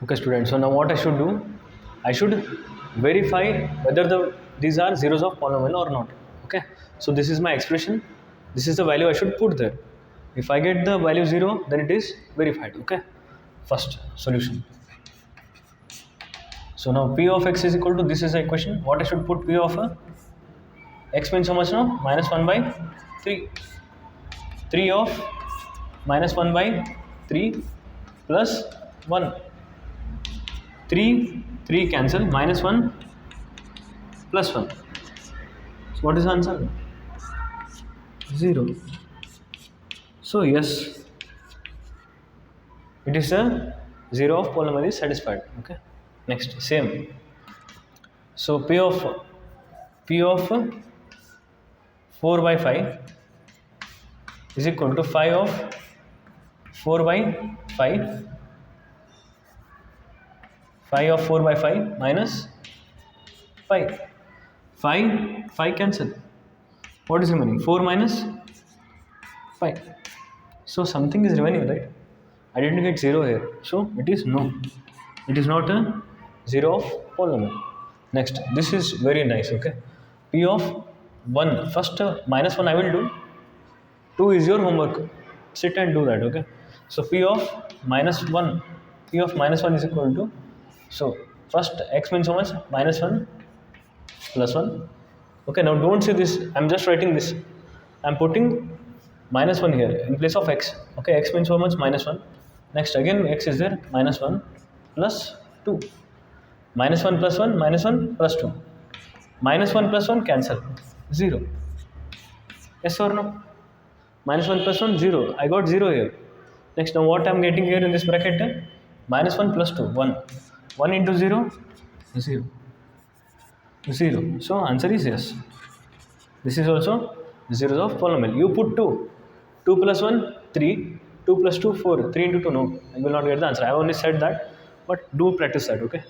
Okay, students. So now what I should do? I should verify whether these are zeros of polynomial or not. Okay. So this is my expression. This is the value I should put there. If I get the value 0, then it is verified. Okay. First solution. So now p of x is equal to, this is the equation. What I should put? P of x means how much now? Minus 1 by 3. 3 of minus 1 by 3 plus 1. 3 cancel, minus 1 plus 1. So what is the answer? 0. So yes, it is a 0 of polynomial is satisfied. Okay. Next, same. So p of 4 by 5 is equal to 5 of 4 by 5. 5 of 4 by 5 minus 5. 5 cancel. What is remaining? 4 minus 5. So something is remaining, right? I didn't get 0 here. So it is no. It is not a 0 of polynomial. Next, this is very nice. Okay. P of 1. First minus 1 I will do. 2 is your homework. Sit and do that. Okay. So P of minus 1. P of minus 1 is equal to. So first x means how much? Minus 1 plus 1. Okay, now don't say this. I'm just writing this. I'm putting minus 1 here in place of x. Okay, x means how much? Minus 1. Next, again x is there. Minus 1 plus 2. Minus 1 plus 1, minus 1 plus 2. Minus 1 plus 1 cancel. 0. Yes or no? Minus 1 plus 1, 0. I got 0 here. Next, now what I'm getting here in this bracket? Minus 1 plus 2, 1. 1 into 0, 0. 0. So answer is yes. This is also zeros of polynomial. You put 2. 2 plus 1, 3. 2 plus 2, 4. 3 into 2, no. I will not get the answer. I only said that. But do practice that, okay?